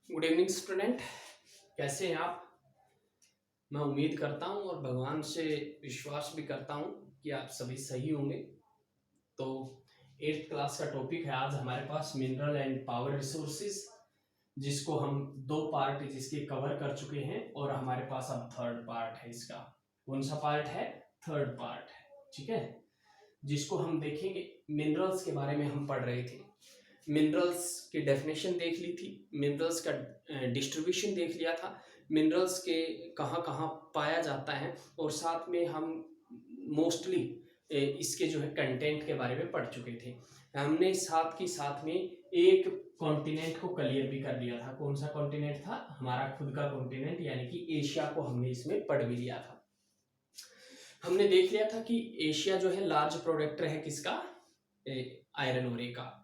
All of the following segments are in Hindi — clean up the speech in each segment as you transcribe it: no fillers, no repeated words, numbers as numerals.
गुड इवनिंग स्टूडेंट, कैसे हैं आप। मैं उम्मीद करता हूं और भगवान से विश्वास भी करता हूं कि आप सभी सही होंगे। तो 8th क्लास का टॉपिक है आज हमारे पास मिनरल एंड पावर रिसोर्सेज, जिसको हम दो पार्ट जिसके कवर कर चुके हैं और हमारे पास अब थर्ड पार्ट है। इसका कौन सा पार्ट है? थर्ड पार्ट है, ठीक है, जिसको हम देखेंगे। मिनरल्स के बारे में हम पढ़ रहे थे, मिनरल्स की डेफिनेशन देख ली थी, मिनरल्स का डिस्ट्रीब्यूशन देख लिया था, मिनरल्स के कहाँ कहाँ पाया जाता है, और साथ में हम मोस्टली इसके जो है कंटेंट के बारे में पढ़ चुके थे। हमने साथ में एक कॉन्टिनेंट को क्लियर भी कर लिया था। कौन सा कॉन्टिनेंट था? हमारा खुद का कॉन्टिनेंट, यानी कि एशिया को हमने इसमें पढ़ भी लिया था। हमने देख लिया था कि एशिया जो है लार्ज प्रोडक्टर है किसका? आयरन ओरे का,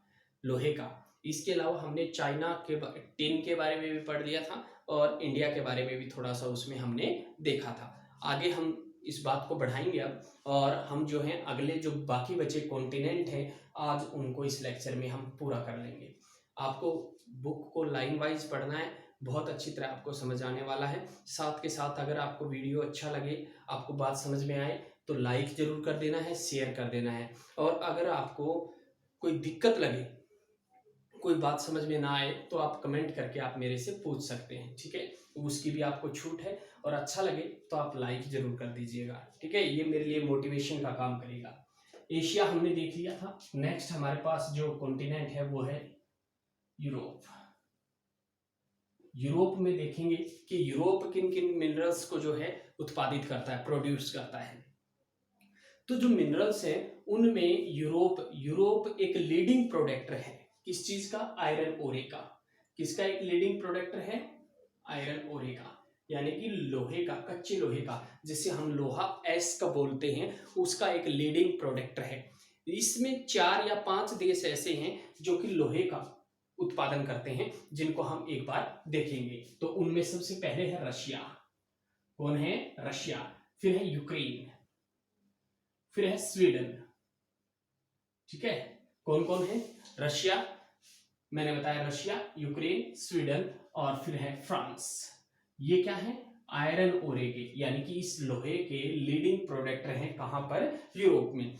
लोहे का। इसके अलावा हमने चाइना के टिन के बारे में भी पढ़ लिया था और इंडिया के बारे में भी थोड़ा सा उसमें हमने देखा था। आगे हम इस बात को बढ़ाएंगे अब, और हम जो है अगले जो बाकी बचे कॉन्टिनेंट हैं आज उनको इस लेक्चर में हम पूरा कर लेंगे। आपको बुक को लाइन वाइज पढ़ना है, बहुत अच्छी तरह आपको समझ आने वाला है। साथ के साथ अगर आपको वीडियो अच्छा लगे, आपको बात समझ में आए, तो लाइक जरूर कर देना है, शेयर कर देना है। और अगर आपको कोई दिक्कत लगे, कोई बात समझ में ना आए, तो आप कमेंट करके आप मेरे से पूछ सकते हैं, ठीक है, उसकी भी आपको छूट है। और अच्छा लगे तो आप लाइक जरूर कर दीजिएगा, ठीक है, ये मेरे लिए मोटिवेशन का काम करेगा। एशिया हमने देख लिया था। नेक्स्ट हमारे पास जो कॉन्टिनेंट है वो है यूरोप। यूरोप में देखेंगे कि यूरोप किन किन मिनरल्स को जो है उत्पादित करता है, प्रोड्यूस करता है। तो जो मिनरल्स हैं उनमें यूरोप एक लीडिंग प्रोडक्टर है। किस चीज का? आयरन ओरे का। किसका एक लीडिंग प्रोडक्टर है? आयरन ओरे का, यानी कि लोहे का, कच्चे लोहे का, जिसे हम लोहा एस का बोलते हैं, उसका एक लीडिंग प्रोडक्टर है। इसमें 4 या 5 देश ऐसे हैं जो कि लोहे का उत्पादन करते हैं, जिनको हम एक बार देखेंगे। तो उनमें सबसे पहले है रशिया। कौन है? रशिया। फिर है यूक्रेन, फिर है स्वीडन, ठीक है। कौन कौन है? रशिया, मैंने बताया रशिया, यूक्रेन, स्वीडन, और फिर है फ्रांस। ये क्या है? आयरन ओरे के, यानी कि इस लोहे के लीडिंग प्रोडक्टर हैं। कहां पर? यूरोप में।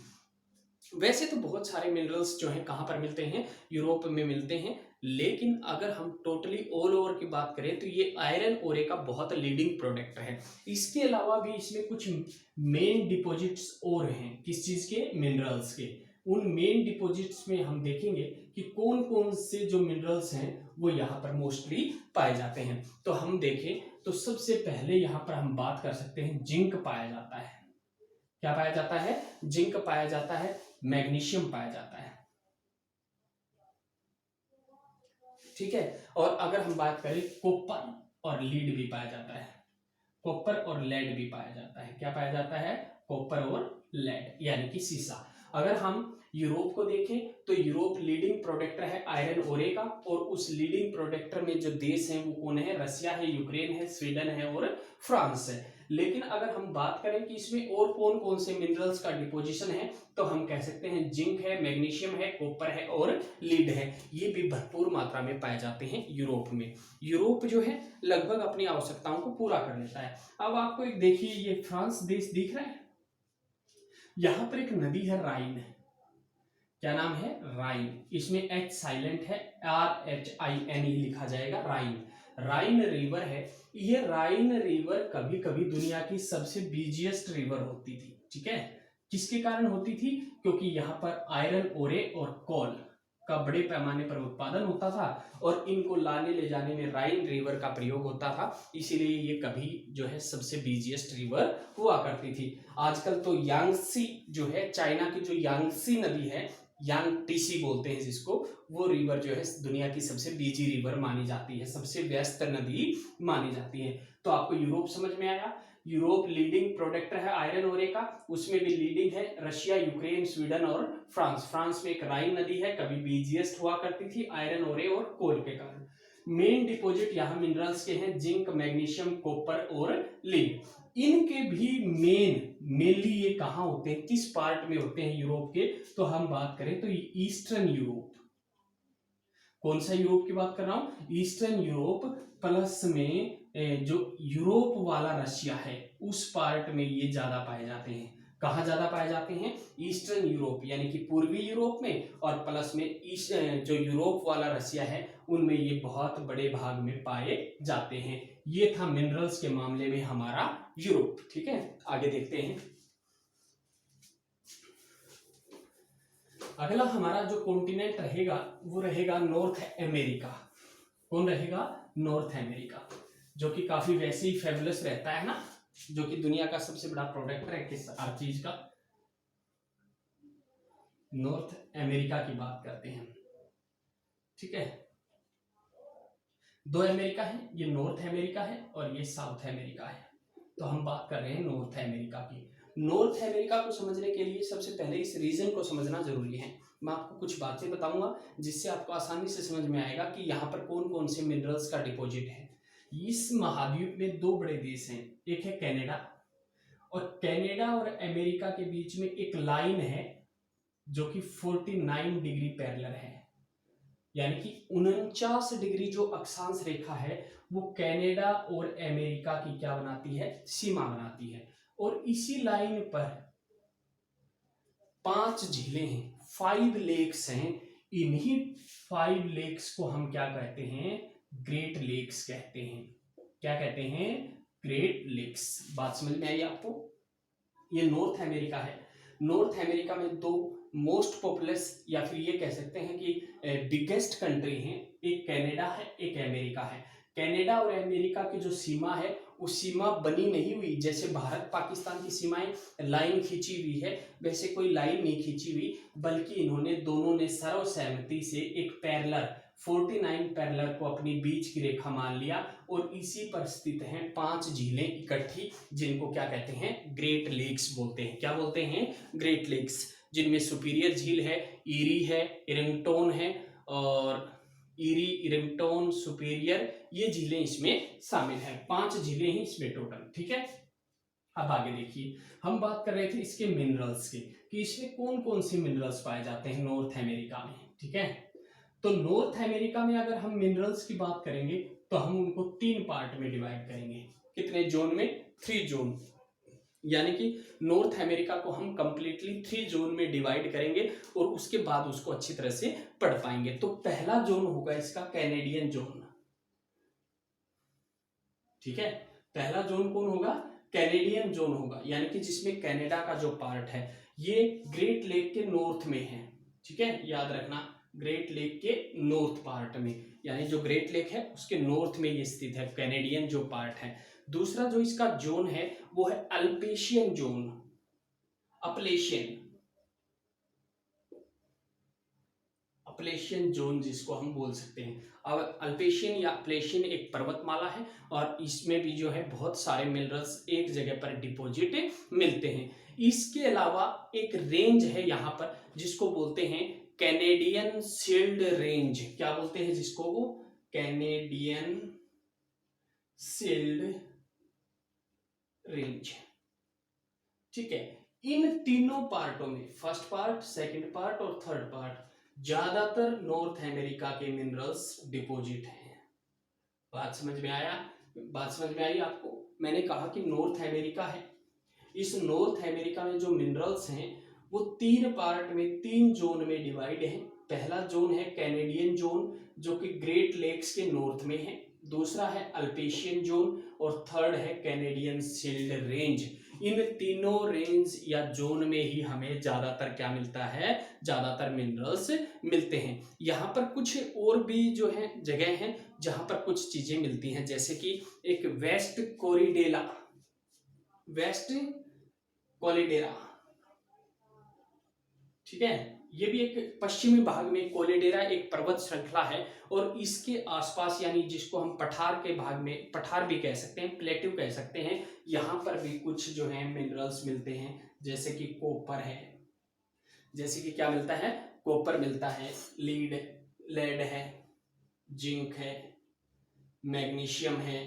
वैसे तो बहुत सारे मिनरल्स जो हैं कहां पर मिलते हैं? यूरोप में मिलते हैं, लेकिन अगर हम टोटली ऑल ओवर की बात करें तो ये आयरन ओरे का बहुत लीडिंग प्रोडक्ट है। इसके अलावा भी इसमें कुछ मेन डिपॉजिट्स और हैं। किस चीज के? मिनरल्स के। उन मेन डिपॉजिट्स में हम देखेंगे कि कौन कौन से जो मिनरल्स हैं वो यहाँ पर मोस्टली पाए जाते हैं। तो हम देखें तो सबसे पहले यहाँ पर हम बात कर सकते हैं, जिंक पाया जाता है। क्या पाया जाता है? जिंक पाया जाता है, मैग्नीशियम पाया जाता है, ठीक है। और अगर हम बात करें, कॉपर और लीड भी पाया जाता है। कॉपर और लेड भी पाया जाता है। क्या पाया जाता है? कॉपर और लेड, यानी कि सीसा। अगर हम यूरोप को देखें तो यूरोप लीडिंग प्रोडक्टर है आयरन ओरे का, और उस लीडिंग प्रोडक्टर में जो देश हैं वो कौन है? रशिया है, यूक्रेन है, स्वीडन है और फ्रांस है। लेकिन अगर हम बात करें कि इसमें और कौन कौन से मिनरल्स का डिपोजिशन है, तो हम कह सकते हैं जिंक है, मैग्नीशियम है, कॉपर है और लीड है। ये भी भरपूर मात्रा में पाए जाते हैं यूरोप में। यूरोप जो है लगभग अपनी आवश्यकताओं को पूरा कर लेता है। अब आपको एक देखिए, ये फ्रांस देश दिख रहा है, यहां पर एक नदी है राइन। क्या नाम है? राइन। इसमें एच साइलेंट है, RHINE लिखा जाएगा, राइन। राइन रिवर है। ये राइन रिवर कभी कभी दुनिया की सबसे बिजिएस्ट रिवर होती थी, ठीक है। किसके कारण होती थी? क्योंकि यहाँ पर आयरन ओरे और कोल का बड़े पैमाने पर उत्पादन होता था, और इनको लाने ले जाने में राइन रिवर का प्रयोग होता था, इसीलिए ये कभी जो है सबसे बिजिएस्ट रिवर हुआ करती थी। आजकल तो यांगसी जो है, चाइना की जो यांगसी नदी है, यांगटीसी बोलते हैं जिसको, वो रिवर जो है दुनिया की सबसे बिजी रिवर मानी जाती है, सबसे व्यस्त नदी मानी जाती है। तो आपको यूरोप समझ में आया। यूरोप लीडिंग प्रोडक्टर है आयरन ओरे का, उसमें भी लीडिंग है रशिया, यूक्रेन, स्वीडन और फ्रांस। फ्रांस में एक राइन नदी है, कभी बीजीएस्ट हुआ करती थी आयरन ओरे और कोल के कारण। मेन डिपॉजिट यहाँ मिनरल्स के हैं, जिंक, मैग्नीशियम, कॉपर और लीड। इनके भी मेनली ये कहाँ होते हैं, किस पार्ट में होते हैं यूरोप के? तो हम बात करें तो ईस्टर्न यूरोप। कौन सा यूरोप की बात कर रहा हूं? ईस्टर्न यूरोप प्लस में जो यूरोप वाला रशिया है उस पार्ट में ये ज्यादा पाए जाते हैं। कहाँ ज्यादा पाए जाते हैं? ईस्टर्न यूरोप यानी कि पूर्वी यूरोप में, और प्लस में ईस्ट जो यूरोप वाला रशिया है उनमें ये बहुत बड़े भाग में पाए जाते हैं। ये था मिनरल्स के मामले में हमारा यूरोप। ठीक है, आगे देखते हैं। अगला हमारा जो कॉन्टिनेंट रहेगा वो रहेगा नॉर्थ अमेरिका। कौन रहेगा? नॉर्थ अमेरिका, जो कि काफी वैसे ही फेबुलस रहता है ना, जो कि दुनिया का सबसे बड़ा प्रोडक्टर है किस हर चीज का। नॉर्थ अमेरिका की बात करते हैं। ठीक है, दो अमेरिका है, ये नॉर्थ अमेरिका है और ये साउथ अमेरिका है। तो हम बात कर रहे हैं नॉर्थ अमेरिका की। नॉर्थ अमेरिका को समझने के लिए सबसे पहले इस रीजन को समझना जरूरी है। मैं आपको कुछ बातें बताऊंगा जिससे आपको आसानी से समझ में आएगा कि यहाँ पर कौन कौन से मिनरल्स का डिपॉजिट है। इस महाद्वीप में दो बड़े देश हैं, एक है कनाडा, और कनाडा और अमेरिका के बीच में एक लाइन है जो कि 49 डिग्री पैरेलल है, यानी कि 49 डिग्री जो अक्षांश रेखा है वो कनाडा और अमेरिका की क्या बनाती है? सीमा बनाती है। और इसी लाइन पर 5 झीलें हैं, 5 लेक्स हैं। इन्हीं 5 लेक्स को हम क्या कहते हैं? ग्रेट लेक्स कहते हैं। क्या कहते हैं? Great lakes. बात समझ में आई आपको? ये नॉर्थ अमेरिका है। नॉर्थ अमेरिका में दो मोस्ट पॉपुलस या फिर ये कह सकते हैं कि बिगेस्ट कंट्री हैं, एक कनाडा है, एक अमेरिका है। कनाडा और अमेरिका की जो सीमा है वो सीमा बनी नहीं हुई, जैसे भारत पाकिस्तान की सीमाएं लाइन खींची हुई है वैसे कोई लाइन नहीं खींची हुई, बल्कि इन्होंने दोनों ने सर्वसहमति से एक पैरेलल 49 पैरेलल को अपनी बीच की रेखा मान लिया, और इसी पर स्थित हैं 5 झीलें इकट्ठी, जिनको क्या कहते हैं? ग्रेट लेक्स बोलते हैं। क्या बोलते हैं? ग्रेट लेक्स, जिनमें सुपीरियर झील है, ईरी है, इरिंगटन है, और ईरी, इरिंगटन, सुपीरियर, ये झीलें इसमें शामिल हैं। 5 झीलें ही इसमें टोटल। ठीक है, अब आगे देखिए, हम बात कर रहे थे इसके मिनरल्स की कि इसमें कौन कौन से मिनरल्स पाए जाते हैं नॉर्थ अमेरिका में। ठीक है, तो नॉर्थ अमेरिका में अगर हम मिनरल्स की बात करेंगे तो हम उनको 3 पार्ट में डिवाइड करेंगे। कितने जोन में? 3 जोन, यानी कि नॉर्थ अमेरिका को हम कंप्लीटली 3 जोन में डिवाइड करेंगे और उसके बाद उसको अच्छी तरह से पढ़ पाएंगे। तो पहला जोन होगा इसका कैनेडियन जोन। ठीक है, पहला जोन कौन होगा? कैनेडियन जोन होगा, यानी कि जिसमें कनाडा का जो पार्ट है ये ग्रेट लेक के नॉर्थ में है। ठीक है, याद रखना, ग्रेट लेक के नॉर्थ पार्ट में, यानी जो ग्रेट लेक है उसके नॉर्थ में ये स्थित है कैनेडियन जो पार्ट है। दूसरा जो इसका जोन है वो है Appalachian zone. Appalachian, Appalachian zone जिसको हम बोल सकते हैं। अब अल्पेशियन या अपलेशियन एक पर्वतमाला है और इसमें भी जो है बहुत सारे मिनरल्स एक जगह पर डिपॉजिट मिलते हैं। इसके अलावा एक रेंज है यहाँ पर जिसको बोलते हैं कैनेडियन शील्ड रेंज। क्या बोलते हैं जिसको? वो कैनेडियन शील्ड रेंज। ठीक है, इन तीनों पार्टों में, फर्स्ट पार्ट, सेकंड पार्ट और थर्ड पार्ट, ज्यादातर नॉर्थ अमेरिका के मिनरल्स डिपॉजिट हैं। बात समझ में आया? बात समझ में आई आपको? मैंने कहा कि नॉर्थ अमेरिका है, इस नॉर्थ अमेरिका में जो मिनरल्स हैं वो 3 पार्ट में, 3 जोन में डिवाइड है। पहला जोन है कैनेडियन जोन जो कि ग्रेट लेक्स के नॉर्थ में है, दूसरा है अल्पेशियन जोन और थर्ड है कैनेडियन शील्ड रेंज। इन तीनों रेंज या जोन में ही हमें ज्यादातर क्या मिलता है? ज्यादातर मिनरल्स मिलते हैं। यहाँ पर कुछ और भी जो है जगह हैं जहां पर कुछ चीजें मिलती हैं, जैसे कि एक वेस्ट कोरिडेला, वेस्ट कोलिडेरा। ठीक है, ये भी एक पश्चिमी भाग में कोलिडेरा एक पर्वत श्रृंखला है और इसके आसपास, यानी जिसको हम पठार के भाग में, पठार भी कह सकते हैं, प्लेट्यू कह सकते हैं, यहाँ पर भी कुछ जो है मिनरल्स मिलते हैं, जैसे कि कॉपर है, जैसे कि क्या मिलता है? कॉपर मिलता है, लेड है, जिंक है, मैग्नीशियम है,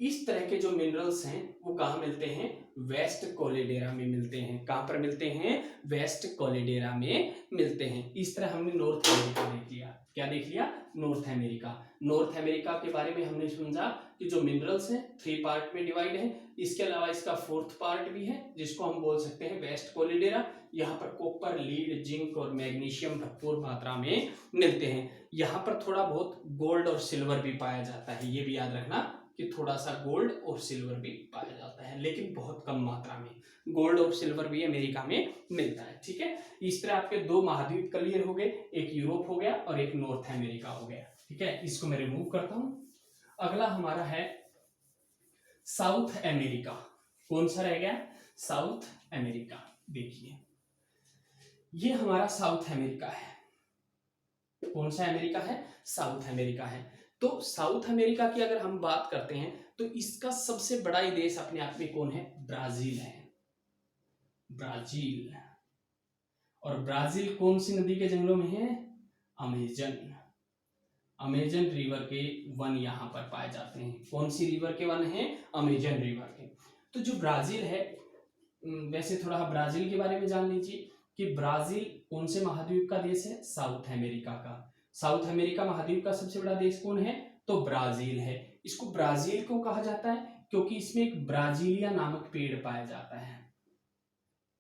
इस तरह के जो मिनरल्स हैं वो कहाँ मिलते हैं, वेस्ट कोलेडेरा में मिलते हैं। कहाँ पर मिलते हैं, वेस्ट कोलेडेरा में मिलते हैं। इस तरह हमने नॉर्थ अमेरिका देख लिया। क्या देख लिया, नॉर्थ अमेरिका। नॉर्थ अमेरिका के बारे में हमने समझा कि जो मिनरल्स हैं 3 पार्ट में डिवाइड है। इसके अलावा इसका 4th पार्ट भी है जिसको हम बोल सकते हैं वेस्ट कोलेडेरा। यहाँ पर कॉपर, लीड, जिंक और मैग्नीशियम भरपूर मात्रा में मिलते हैं। यहाँ पर थोड़ा बहुत गोल्ड और सिल्वर भी पाया जाता है, ये भी याद रखना कि थोड़ा सा गोल्ड और सिल्वर भी पाया जाता है, लेकिन बहुत कम मात्रा में। गोल्ड और सिल्वर भी अमेरिका में मिलता है। ठीक है, इस तरह आपके 2 महाद्वीप क्लियर हो गए, एक यूरोप हो गया और एक नॉर्थ अमेरिका हो गया। ठीक है, इसको मैं रिमूव करता हूं। अगला हमारा है साउथ अमेरिका। कौन सा रह गया, साउथ अमेरिका। देखिए ये हमारा साउथ अमेरिका है। कौन सा अमेरिका है, साउथ अमेरिका है। तो साउथ अमेरिका की अगर हम बात करते हैं तो इसका सबसे बड़ा ही देश अपने आप में कौन है, ब्राजील है। ब्राजील। और ब्राजील कौन सी नदी के जंगलों में है, अमेजन। अमेजन रिवर के वन यहाँ पर पाए जाते हैं। कौन सी रिवर के वन है, अमेजन रिवर के। तो जो ब्राजील है, वैसे थोड़ा ब्राजील के बारे में जान लीजिए कि ब्राजील कौन से महाद्वीप का देश है, साउथ अमेरिका का। साउथ अमेरिका महाद्वीप का सबसे बड़ा देश कौन है, तो ब्राजील है। इसको ब्राजील क्यों कहा जाता है, क्योंकि इसमें एक ब्राजीलिया नामक पेड़ पाया जाता है।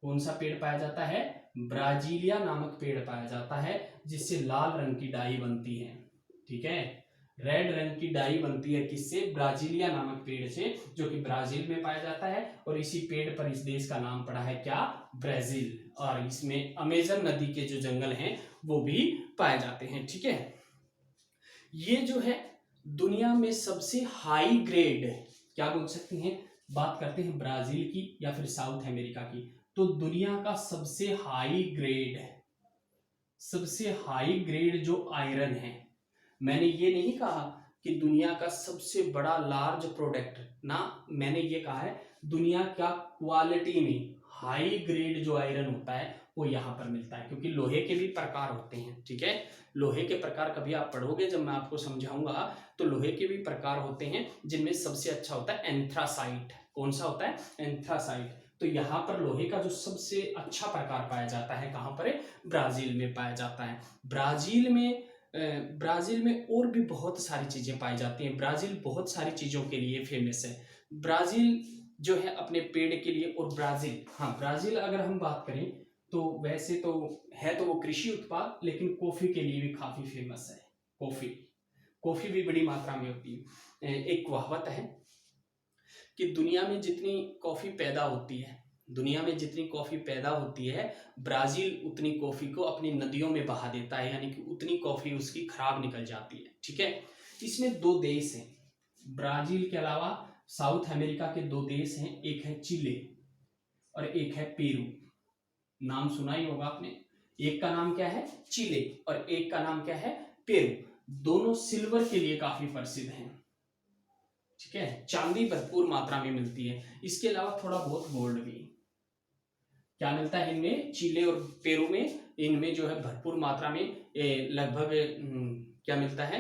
कौन सा पेड़ पाया जाता है, ब्राजीलिया नामक पेड़ पाया जाता है, जिससे लाल रंग की डाई बनती है। ठीक है, रेड रंग की डाई बनती है किससे, ब्राजीलिया नामक पेड़ से, जो कि ब्राजील में पाया जाता है। और इसी पेड़ पर इस देश का नाम पड़ा है क्या, ब्राजील। और इसमें अमेजन नदी के जो जंगल हैं वो भी पाए जाते हैं। ठीक है, ये जो है दुनिया में सबसे हाई ग्रेड, क्या बोल सकते हैं, बात करते हैं ब्राजील की या फिर साउथ अमेरिका की, तो दुनिया का सबसे हाई ग्रेड जो आयरन है, मैंने ये नहीं कहा कि दुनिया का सबसे बड़ा लार्ज प्रोडक्ट ना, मैंने ये कहा है दुनिया का क्वालिटी में हाई ग्रेड जो आयरन होता है वो यहाँ पर मिलता है। क्योंकि लोहे के भी प्रकार होते हैं। ठीक है, लोहे के प्रकार कभी आप पढ़ोगे जब मैं आपको समझाऊंगा, तो लोहे के भी प्रकार होते हैं जिनमें सबसे अच्छा होता है एंथ्रासाइट। कौन सा होता है, एंथ्रासाइट। तो यहाँ पर लोहे का जो सबसे अच्छा प्रकार पाया जाता है कहाँ पर है, ब्राजील में पाया जाता है। ब्राजील में और भी बहुत सारी चीजें पाई जाती हैं। ब्राजील बहुत सारी चीजों के लिए फेमस है। ब्राजील जो है अपने पेड़ के लिए, और ब्राजील अगर हम बात करें तो वैसे तो है तो वो कृषि उत्पाद, लेकिन कॉफी के लिए भी काफी फेमस है। कॉफी भी बड़ी मात्रा में होती है। एक कहावत है कि दुनिया में जितनी कॉफी पैदा होती है ब्राजील उतनी कॉफी को अपनी नदियों में बहा देता है, यानी कि उतनी कॉफी उसकी खराब निकल जाती है। ठीक है, इसमें 2 देश हैं ब्राजील के अलावा, साउथ अमेरिका के 2 देश हैं, एक है चिले और एक है पेरू। नाम सुना ही होगा आपने, एक का नाम क्या है, चिले, और एक का नाम क्या है, पेरू। दोनों सिल्वर के लिए काफी प्रसिद्ध हैं। ठीक है, चांदी भरपूर मात्रा में मिलती है, इसके अलावा थोड़ा बहुत गोल्ड भी। क्या मिलता है इनमें, चिले और पेरू में, इनमें जो है भरपूर मात्रा में लगभग क्या मिलता है,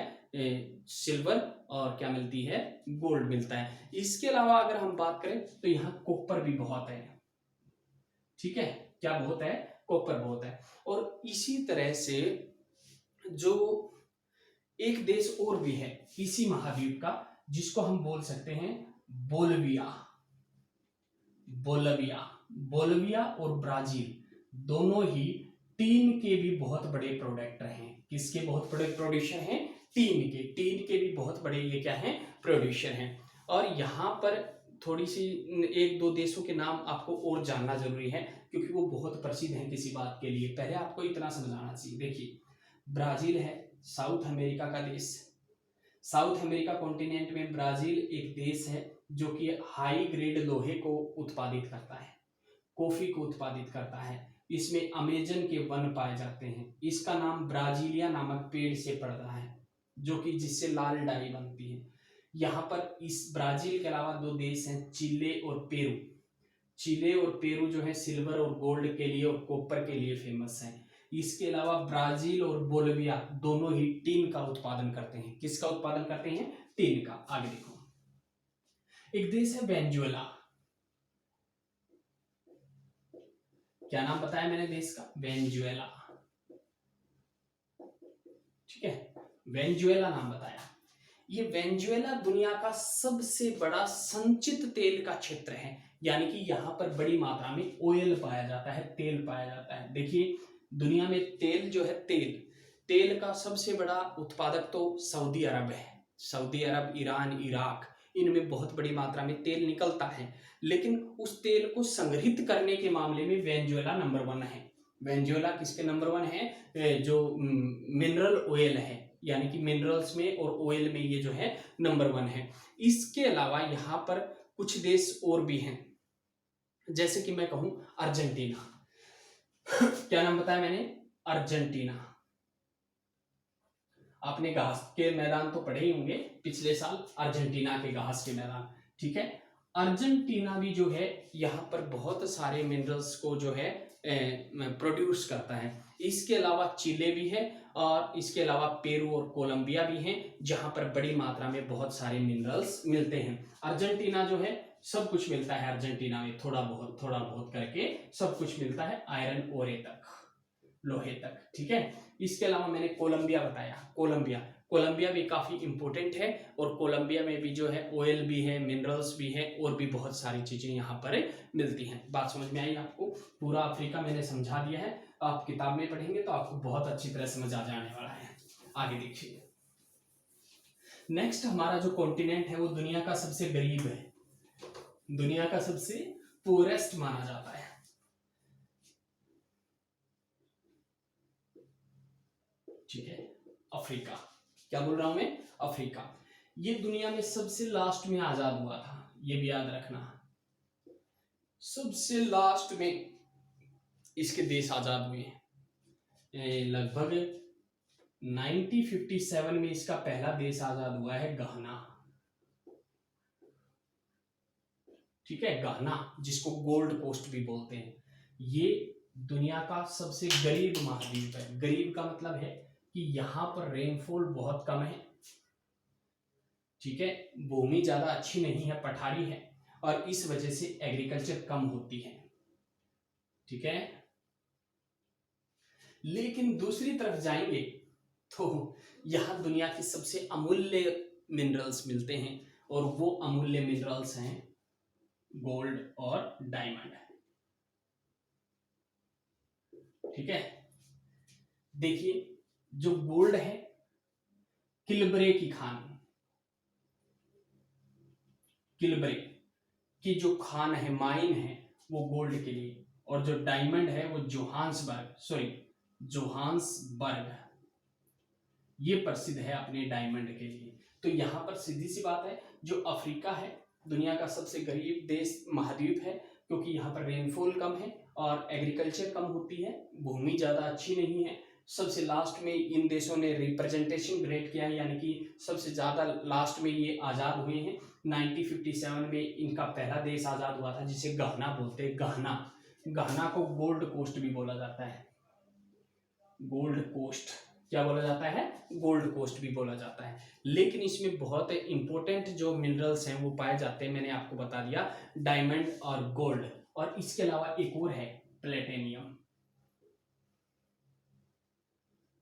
सिल्वर, और क्या मिलती है, गोल्ड मिलता है। इसके अलावा अगर हम बात करें तो यहाँ कॉपर भी बहुत है। ठीक है, क्या बहुत है, कॉपर बहुत है। और इसी तरह से जो एक देश और भी है इसी महाद्वीप का, जिसको हम बोल सकते हैं बोलिविया और ब्राजील दोनों ही टीन के भी बहुत बड़े प्रोडक्टर हैं। किसके बहुत बड़े प्रोड्यूसर हैं, टीन के भी बहुत बड़े ये क्या हैं, प्रोड्यूसर हैं। और यहाँ पर थोड़ी सी 1-2 देशों के नाम आपको और जानना जरूरी है, क्योंकि वो बहुत प्रसिद्ध हैं किसी बात के लिए। पहले आपको इतना समझाना चाहिए। देखिए, ब्राजील है साउथ अमेरिका का देश। साउथ अमेरिका कॉन्टिनेंट में ब्राजील एक देश है जो कि हाई ग्रेड लोहे को उत्पादित करता है, कॉफी को उत्पादित करता है। इसमें अमेजन के वन पाए जाते हैं। इसका नाम ब्राजीलिया नामक पेड़ से पड़ता है, जो कि जिससे लाल डाई बनती है। यहाँ पर इस ब्राजील के अलावा 2 देश हैं, चिले और पेरू जो है सिल्वर और गोल्ड के लिए और कॉपर के लिए फेमस है। इसके अलावा ब्राजील और बोलिविया दोनों ही टीन का उत्पादन करते हैं। किसका उत्पादन करते हैं, टीन का। आगे देखो, एक देश है वेनेजुएला। क्या नाम बताया मैंने देश का? वेनेजुएला। ठीक है, वेनेजुएला नाम बताया। ये वेनेजुएला दुनिया का सबसे बड़ा संचित तेल का क्षेत्र है, यानी कि यहाँ पर बड़ी मात्रा में ऑयल पाया जाता है, तेल पाया जाता है। देखिए दुनिया में तेल जो है, तेल का सबसे बड़ा उत्पादक तो सऊदी अरब है। सऊदी अरब, ईरान, इराक, इनमें बहुत बड़ी मात्रा में तेल निकलता है, लेकिन उस तेल को संग्रहित करने के मामले में वेनेजुएला नंबर 1 है। वेनेजुएला किसके नंबर 1 है? जो मिनरल ऑयल है, यानी कि मिनरल्स में और ऑयल में ये जो है नंबर 1 है। इसके अलावा यहाँ पर कुछ देश और भी हैं, जैसे कि मैं कहूं अर्जेंटीना। क्या नाम बताया मैंने? अर्जेंटीना। आपने घास के मैदान तो पढ़े ही होंगे पिछले साल, अर्जेंटीना के घास के मैदान। ठीक है, अर्जेंटीना भी जो है यहाँ पर बहुत सारे मिनरल्स को जो है प्रोड्यूस करता है। इसके अलावा चिले भी है, और इसके अलावा पेरू और कोलंबिया भी हैं, जहां पर बड़ी मात्रा में बहुत सारे मिनरल्स मिलते हैं। अर्जेंटीना जो है सब कुछ मिलता है अर्जेंटीना में, थोड़ा बहुत करके सब कुछ मिलता है, आयरन ओरे तक, लोहे तक। ठीक है, इसके अलावा मैंने कोलंबिया बताया। कोलंबिया भी काफी इंपॉर्टेंट है, और कोलंबिया में भी जो है ऑयल भी है, मिनरल्स भी है, और भी बहुत सारी चीजें यहाँ पर मिलती हैं। बात समझ में आई आपको? पूरा अफ्रीका मैंने समझा दिया है, आप किताब में पढ़ेंगे तो आपको बहुत अच्छी तरह समझ आ जाने वाला है। आगे देखिए, नेक्स्ट हमारा जो कॉन्टिनेंट है वो दुनिया का सबसे गरीब है, दुनिया का सबसे पुअरेस्ट माना जाता है। ठीक है, अफ्रीका। क्या बोल रहा हूं मैं? अफ्रीका। ये दुनिया में सबसे लास्ट में आजाद हुआ था, ये भी याद रखना। सबसे लास्ट में इसके देश आजाद हुए हैं। लगभग 1957 में इसका पहला देश आजाद हुआ है, घाना। ठीक है, घाना, जिसको गोल्ड कोस्ट भी बोलते हैं। ये दुनिया का सबसे गरीब महाद्वीप है। गरीब का मतलब है कि यहाँ पर रेनफॉल बहुत कम है। ठीक है, भूमि ज्यादा अच्छी नहीं है, पठारी है, और इस वजह से एग्रीकल्चर कम होती है। ठीक है, लेकिन दूसरी तरफ जाएंगे तो यहाँ दुनिया की सबसे अमूल्य मिनरल्स मिलते हैं, और वो अमूल्य मिनरल्स हैं गोल्ड और डायमंड। ठीक है, देखिए जो गोल्ड है, किलबरे की खान, किलबरे की जो खान है, माइन है, वो गोल्ड के लिए, और जो डायमंड है वो जोहान्सबर्ग, ये प्रसिद्ध है अपने डायमंड के लिए। तो यहाँ पर सीधी सी बात है, जो अफ्रीका है दुनिया का सबसे गरीब देश, महाद्वीप है, क्योंकि यहाँ पर रेनफॉल कम है और एग्रीकल्चर कम होती है, भूमि ज्यादा अच्छी नहीं है। सबसे लास्ट में इन देशों ने रिप्रेजेंटेशन ग्रेट किया है, यानी कि सबसे ज्यादा लास्ट में ये आजाद हुए हैं। 1957 में इनका पहला देश आजाद हुआ था, जिसे घाना बोलते हैं। घाना को गोल्ड कोस्ट भी बोला जाता है। गोल्ड कोस्ट क्या बोला जाता है? गोल्ड कोस्ट भी बोला जाता है। लेकिन इसमें बहुत इंपॉर्टेंट जो मिनरल्स हैं वो पाए जाते हैं, मैंने आपको बता दिया, डायमंड और गोल्ड। और इसके अलावा एक और है, प्लेटिनियम।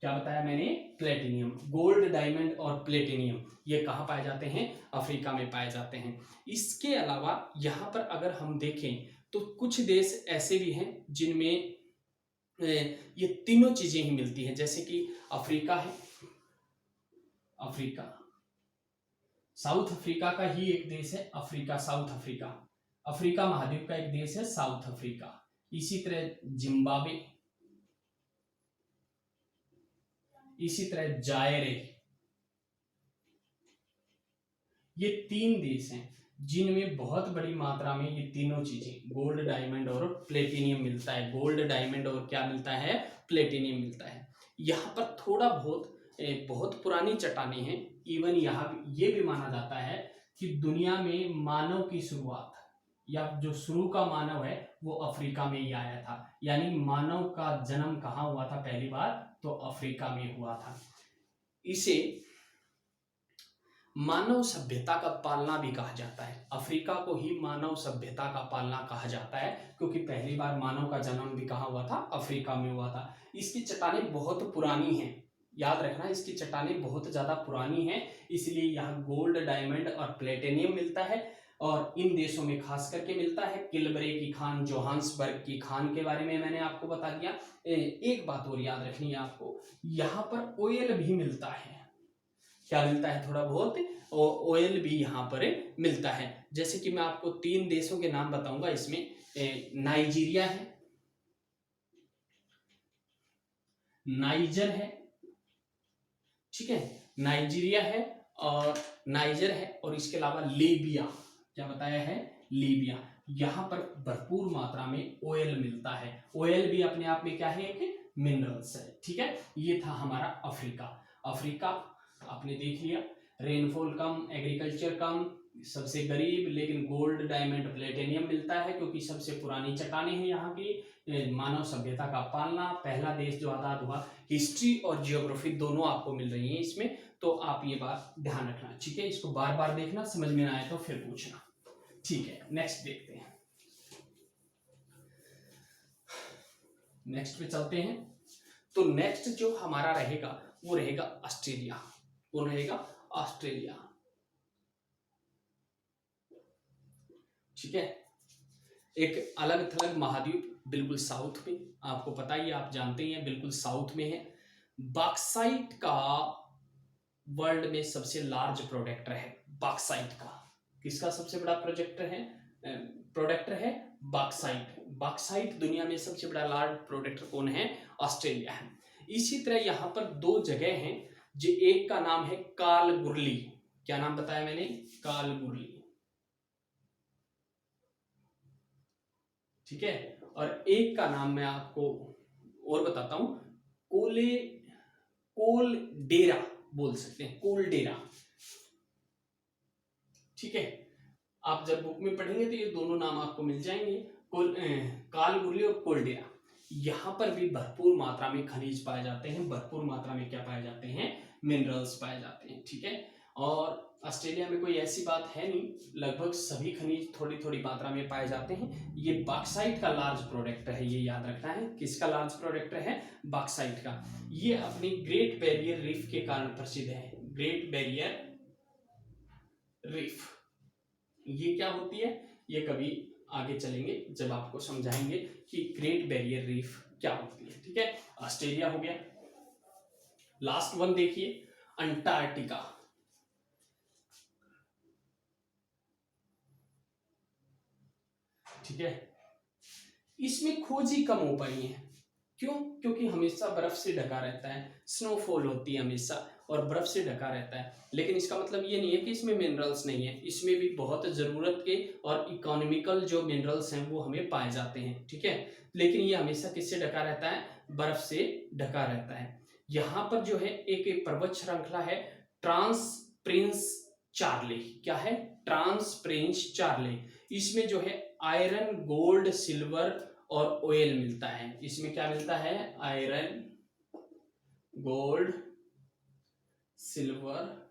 क्या बताया मैंने? प्लेटिनियम। गोल्ड, डायमंड और प्लेटिनियम ये कहाँ पाए जाते हैं? अफ्रीका में पाए जाते हैं। इसके अलावा यहाँ पर अगर हम देखें तो कुछ देश ऐसे भी हैं जिनमें ये तीनों चीजें ही मिलती हैं, जैसे कि अफ्रीका है, अफ्रीका, साउथ अफ्रीका का ही एक देश है अफ्रीका, साउथ अफ्रीका, अफ्रीका महाद्वीप का एक देश है साउथ अफ्रीका। इसी तरह जिम्बाब्वे, इसी तरह जायरे, ये 3 देश हैं जिनमें बहुत बड़ी मात्रा में ये तीनों चीजें, गोल्ड, डायमंड और प्लेटिनियम मिलता है। गोल्ड, डायमंड और क्या मिलता है? प्लेटिनियम मिलता है। यहाँ पर थोड़ा बहुत पुरानी चट्टानें हैं। इवन यहाँ ये भी माना जाता है कि दुनिया में मानव की शुरुआत, या जो शुरू का मानव है वो अफ्रीका में ही आया था। यानी मानव का जन्म कहाँ हुआ था पहली बार? तो अफ्रीका में हुआ था। इसे मानव सभ्यता का पालना भी कहा जाता है। अफ्रीका को ही मानव सभ्यता का पालना कहा जाता है, क्योंकि पहली बार मानव का जन्म भी कहाँ हुआ था? अफ्रीका में हुआ था। इसकी चट्टानें बहुत पुरानी हैं, याद रखना, इसकी चट्टानें बहुत ज्यादा पुरानी हैं, इसलिए यहाँ गोल्ड, डायमंड और प्लेटिनियम मिलता है। और इन देशों में खास करके मिलता है। किलबरे की खान, जोहान्सबर्ग की खान के बारे में मैंने आपको बता दिया। एक बात और याद रखनी है आपको, यहाँ पर ऑयल भी मिलता है। क्या मिलता है? थोड़ा बहुत ऑयल भी यहाँ पर मिलता है। जैसे कि मैं आपको 3 देशों के नाम बताऊंगा इसमें। नाइजीरिया है, नाइजर है, ठीक है, नाइजीरिया है और नाइजर है, और इसके अलावा लीबिया। क्या बताया है? लीबिया। यहाँ पर भरपूर मात्रा में ऑयल मिलता है। ऑयल भी अपने आप में क्या है? एक मिनरल्स है, ठीक है। ये था हमारा अफ्रीका। अफ्रीका आपने देख लिया, रेनफॉल कम, एग्रीकल्चर कम, सबसे गरीब, लेकिन गोल्ड, डायमंड, प्लेटिनियम मिलता है, क्योंकि सबसे पुरानी चट्टानें हैं यहाँ की। मानव सभ्यता का पालना, पहला देश जो आजाद हुआ। हिस्ट्री और जियोग्राफी दोनों आपको मिल रही है इसमें, तो आप ये बात ध्यान रखना, ठीक है। इसको बार बार देखना, समझ में ना आए तो फिर पूछना, ठीक है। नेक्स्ट देखते हैं, नेक्स्ट पे चलते हैं। तो नेक्स्ट जो हमारा रहेगा वो रहेगा ऑस्ट्रेलिया। वो रहेगा ऑस्ट्रेलिया, ठीक है। एक अलग थलग महाद्वीप, बिल्कुल साउथ में, आपको पता ही, आप जानते ही हैं, बिल्कुल साउथ में है। बॉक्साइट का वर्ल्ड में सबसे लार्ज प्रोडक्टर है। बॉक्साइट का, किसका सबसे बड़ा प्रोडक्टर है? बॉक्साइट। बॉक्साइट दुनिया में सबसे बड़ा लार्ज प्रोडक्टर कौन है? ऑस्ट्रेलिया है। इसी तरह यहाँ पर 2 जगह हैं, जो एक का नाम है कालगुरली। क्या नाम बताया मैंने? कालगुरली, ठीक है। और एक का नाम मैं आपको और बताता हूं, कोलडेरा बोल सकते हैं, कोलडेरा, ठीक है। आप जब बुक में पढ़ेंगे तो ये दोनों नाम आपको मिल जाएंगे, कालगुरली और कोलडेरा। यहाँ पर भी भरपूर मात्रा में खनिज पाए जाते हैं, भरपूर मात्रा में क्या पाए जाते हैं? मिनरल्स पाए जाते हैं, ठीक है। और ऑस्ट्रेलिया में कोई ऐसी बात है नहीं, लगभग सभी खनिज थोड़ी थोड़ी मात्रा में पाए जाते हैं। ये बॉक्साइट का लार्ज प्रोडक्ट है, ये याद रखना है। किसका लार्ज प्रोडक्ट है? बॉक्साइट का। ये अपनी ग्रेट बैरियर रीफ के कारण प्रसिद्ध है। ग्रेट बैरियर रीफ, ये क्या होती है? ये कभी आगे चलेंगे जब आपको समझाएंगे कि ग्रेट बैरियर रीफ क्या होती है, ठीक है। ऑस्ट्रेलिया हो गया। लास्ट वन देखिए, अंटार्कटिका, ठीक है। इसमें खोजी कम हो पाई है। क्यों? क्योंकि हमेशा बर्फ से ढका रहता है, स्नोफॉल होती है हमेशा, और बर्फ से ढका रहता है। लेकिन इसका मतलब ये नहीं है कि इसमें मिनरल्स नहीं है, इसमें भी बहुत ज़रूरत के और इकोनॉमिकल जो मिनरल्स हैं वो हमें पाए जाते हैं, ठीक है। लेकिन ये हमेशा किससे ढका रहता है? बर्फ से ढका रहता है। यहाँ पर जो है एक पर्वत श्रृंखला है, ट्रांस प्रिंस चार्ले। क्या है? Trans Prince Charles. इसमें जो है आयरन, गोल्ड, सिल्वर और ऑयल मिलता है। इसमें क्या मिलता है? आयरन, गोल्ड, सिल्वर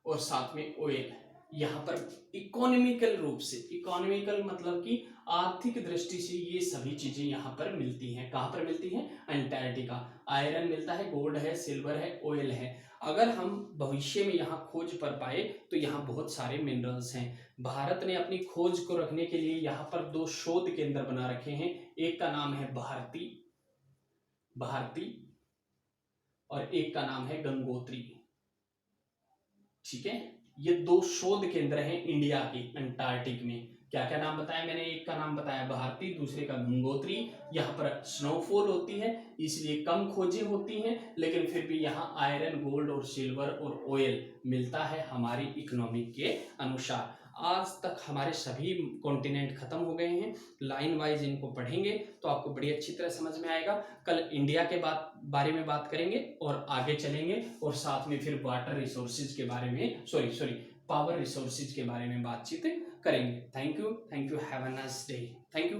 और साथ में ऑयल। यहाँ पर इकोनॉमिकल रूप से, इकोनॉमिकल मतलब कि आर्थिक दृष्टि से ये सभी चीजें यहाँ पर मिलती हैं। कहाँ पर मिलती हैं? अंटार्कटिका। आयरन मिलता है, गोल्ड है, सिल्वर है, ऑयल है। अगर हम भविष्य में यहाँ खोज कर पाए तो यहाँ बहुत सारे मिनरल्स हैं। भारत ने अपनी खोज को रखने के लिए यहाँ पर 2 शोध केंद्र बना रखे हैं। एक का नाम है भारती और एक का नाम है गंगोत्री, ठीक है। ये 2 शोध केंद्र हैं इंडिया के अंटार्कटिक में। क्या क्या नाम बताया मैंने? एक का नाम बताया भारती, दूसरे का गंगोत्री। यहाँ पर स्नोफॉल होती है इसलिए कम खोजें होती हैं, लेकिन फिर भी यहाँ आयरन, गोल्ड और सिल्वर और ऑयल मिलता है हमारी इकोनॉमिक के अनुसार। आज तक हमारे सभी कॉन्टिनेंट खत्म हो गए हैं। लाइन वाइज इनको पढ़ेंगे तो आपको बड़ी अच्छी तरह समझ में आएगा। कल इंडिया के बारे में बात करेंगे और आगे चलेंगे, और साथ में फिर वाटर रिसोर्सेज के बारे में, पावर रिसोर्सेज के बारे में बातचीत करेंगे। Thank you, have a nice day. Thank you.